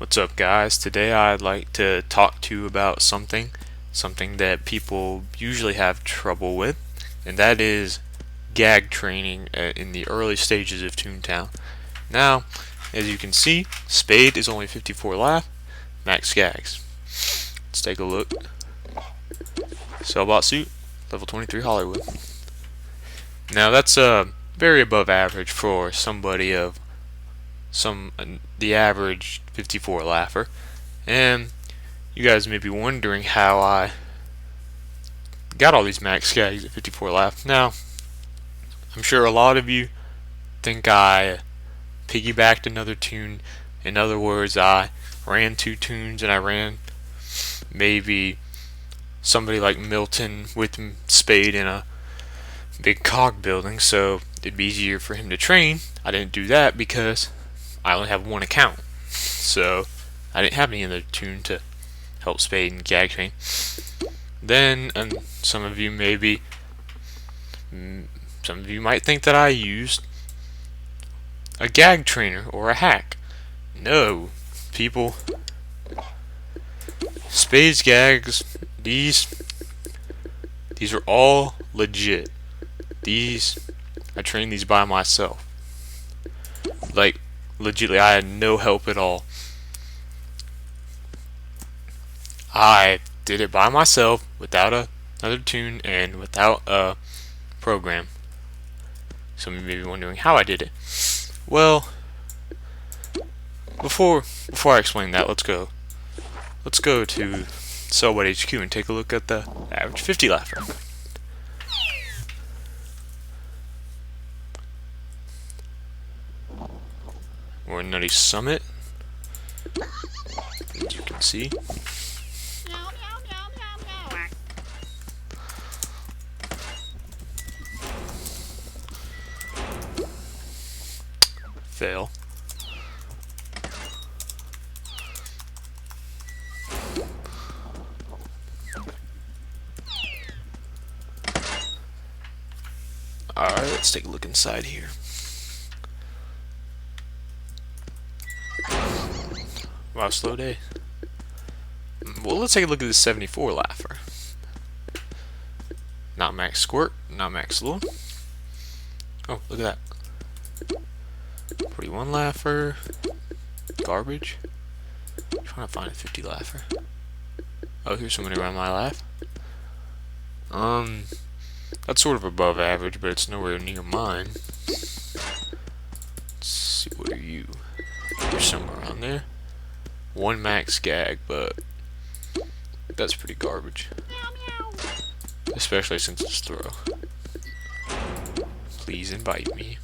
What's up, guys? Today I'd like to talk to you about something that people usually have trouble with, and that is gag training in the early stages of Toontown. Now, as you can see, Spade is only 54 laugh, max gags. Let's take a look. Sellbot suit, level 23 Hollywood. Now that's very above average for somebody of the average 54 laugher, and you guys may be wondering how I got all these max gags at 54 laugh. Now, I'm sure a lot of you think I piggybacked another toon. In other words, I ran two toons and I ran maybe somebody like Milton with Spade in a big cog building, so it'd be easier for him to train. I didn't do that because I only have one account, so I didn't have any other toon to help Spade and gag train. Then, and some of you might think that I used a gag trainer or a hack. No, people. Spade's gags, these are all legit. I trained these by myself. Like, legitimately, I had no help at all. I did it by myself without another toon and without a program. Some of you may be wondering how I did it. Well, before I explain that, let's go to Sellbot HQ and take a look at the average 50 laugher. We're in Nutty Summit, as you can see. Fail. Alright, let's take a look inside here. Wow, slow day. Well, let's take a look at this 74 laugher. Not max squirt, not max lure. Oh, look at that. 41 laugher. Garbage. I'm trying to find a 50 laugher. Oh, here's somebody around my laugh. That's sort of above average, but it's nowhere near mine. Let's see, what are you? You're somewhere around there. One max gag, but that's pretty garbage. Especially since it's throw. Please invite me.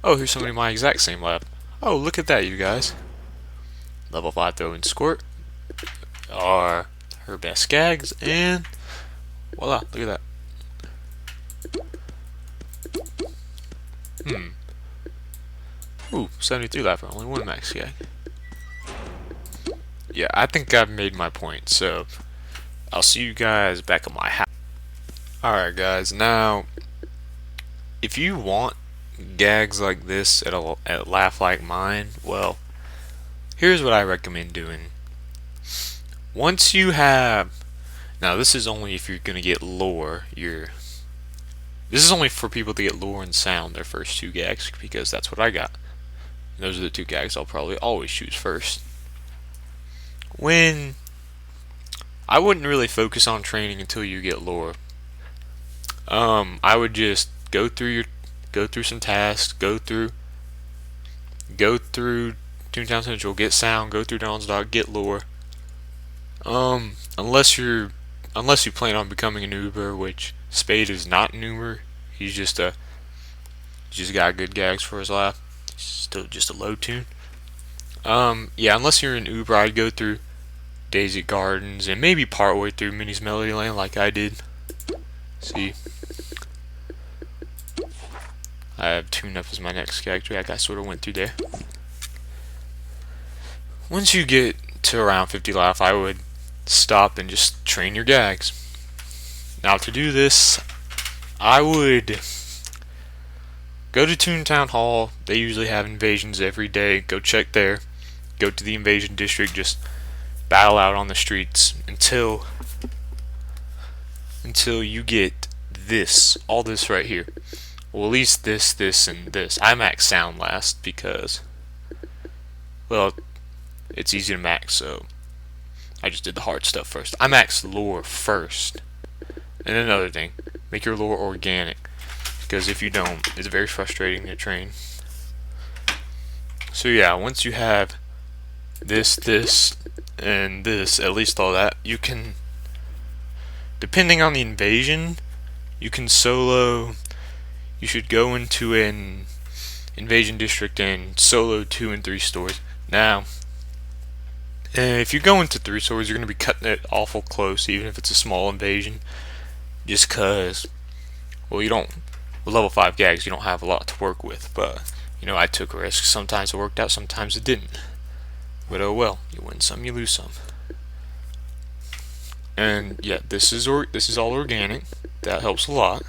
Oh, here's somebody my exact same lap. Oh, look at that, you guys. Level 5 throw and squirt are her best gags, and voila, look at that. Ooh, 73 laugher, only one max gag. Yeah, I think I've made my point, so I'll see you guys back at my house. Alright guys, now if you want gags like this at a laugh like mine, well, here's what I recommend doing. Once you have, now this is only if you're gonna get lore, this is only for people to get lore and sound, their first two gags, because that's what I got. And those are the two gags I'll probably always choose first. When I wouldn't really focus on training until you get lore. I would just go through some tasks, go through Toontown Central, get sound, go through Dawn's Dock, get lore. Unless you plan on becoming an Uber, which Spade is not an Uber. He's just got good gags for his laugh. He's still just a low toon. Yeah, unless you're an Uber, I'd go through Daisy Gardens and maybe partway through Minnie's Melody Land like I did. See, I have Tune Up as my next gag track. I sort of went through there. Once you get to around 50 laugh, I would stop and just train your gags. Now to do this, I would Go to Toontown Hall. They usually have invasions every day. Go check there. Go to the invasion district. Just battle out on the streets until you get this, all this right here. Well, at least this, and this. I max sound last because, well, it's easy to max, so I just did the hard stuff first. I max lore first. And another thing, make your lore organic, because if you don't, it's very frustrating to train. So yeah, once you have this, and this, at least all that, you can, depending on the invasion, you can solo. You should go into an invasion district and solo 2 and 3 stories. Now, if you go into 3 stories, you're going to be cutting it awful close, even if it's a small invasion, just cause, well, you don't, with level 5 gags, you don't have a lot to work with. But you know, I took risks. Sometimes it worked out, sometimes it didn't. But oh well, you win some, you lose some. And yeah, this is all organic. That helps a lot.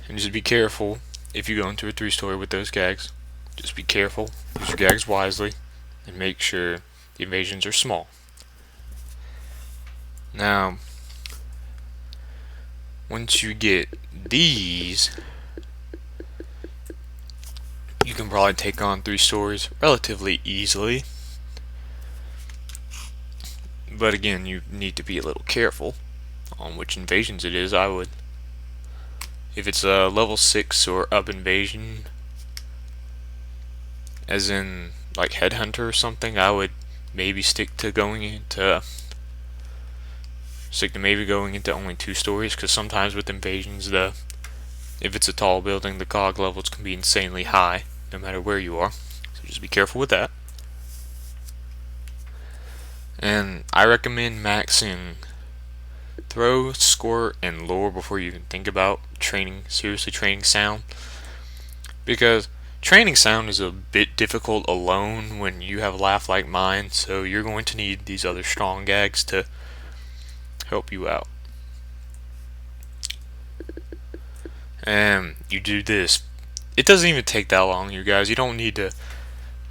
And just be careful if you go into a 3-story with those gags. Just be careful. Use your gags wisely, and make sure the invasions are small. Now, once you get these, you can probably take on 3 stories relatively easily. But again, you need to be a little careful on which invasions it is. I would, if it's a level 6 or up invasion, as in like Headhunter or something, I would maybe stick to maybe going into only 2 stories, because sometimes with invasions, if it's a tall building, the cog levels can be insanely high no matter where you are. So just be careful with that. And I recommend maxing throw, squirt, and lure before you even think about seriously training sound, because training sound is a bit difficult alone when you have a laugh like mine, so you're going to need these other strong gags to help you out. And you do this. It doesn't even take that long, you guys. You don't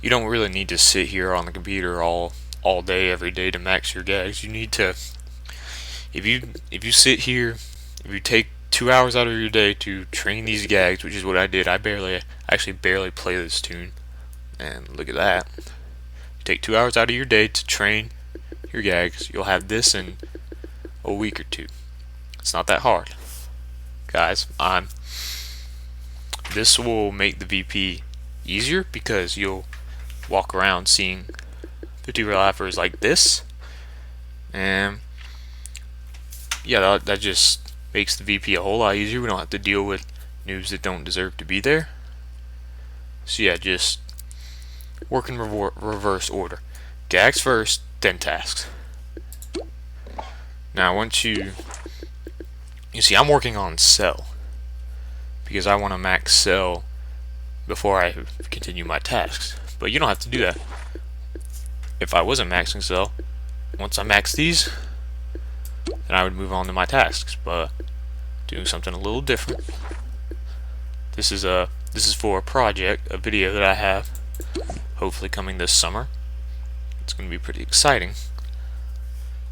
really need to sit here on the computer all day every day to max your gags. You need to, if you sit here, if you take 2 hours out of your day to train these gags, which is what I did. I actually barely play this toon, and look at that. You take 2 hours out of your day to train your gags. You'll have this in a week or 2. It's not that hard, guys. This will make the VP easier, because you'll walk around seeing 50 real laughers like this, and yeah, that just makes the VP a whole lot easier. We don't have to deal with noobs that don't deserve to be there. So yeah, just work in reverse order. Gags first, then tasks. Now once you see, I'm working on cell, because I want to max cell before I continue my tasks. But you don't have to do that. If I wasn't maxing cell, once I max these, then I would move on to my tasks. But doing something a little different. This is for a project, a video that I have, hopefully coming this summer. It's going to be pretty exciting.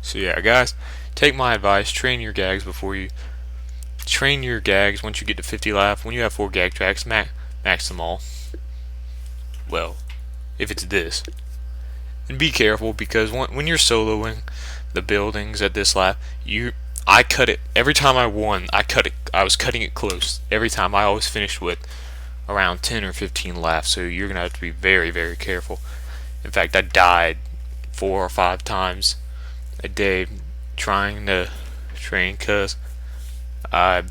So yeah, guys, take my advice. Train your gags once you get to 50 laugh. When you have 4 gag tracks, max them all. Well, if it's this. And be careful, because when you're soloing the buildings at this lap, I cut it every time I won. I was cutting it close every time. I always finished with around 10 or 15 laughs. So you're gonna have to be very, very careful. In fact, I died 4 or 5 times a day trying to train, because I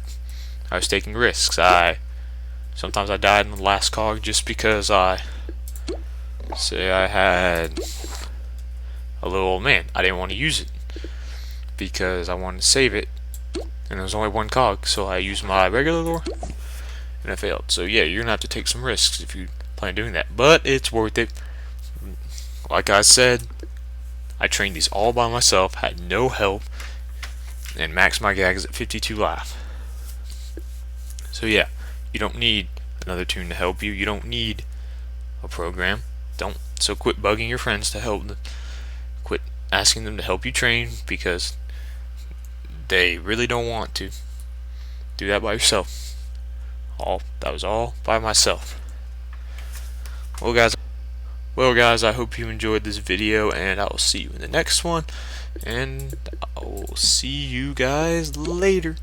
was taking risks. Sometimes I died in the last cog just because I had a little old man. I didn't want to use it because I wanted to save it, and there was only 1 cog, so I used my regular lure and I failed. So yeah, you're gonna have to take some risks if you plan on doing that, but it's worth it. Like I said, I trained these all by myself, had no help, and maxed my gags at 52 laugh. So yeah, You don't need another toon to help you. You don't need a program. Don't. So quit bugging your friends to help them. Quit asking them to help you train because they really don't want to. Do that by yourself. That was all by myself. Well guys, I hope you enjoyed this video, and I will see you in the next one, and I will see you guys later.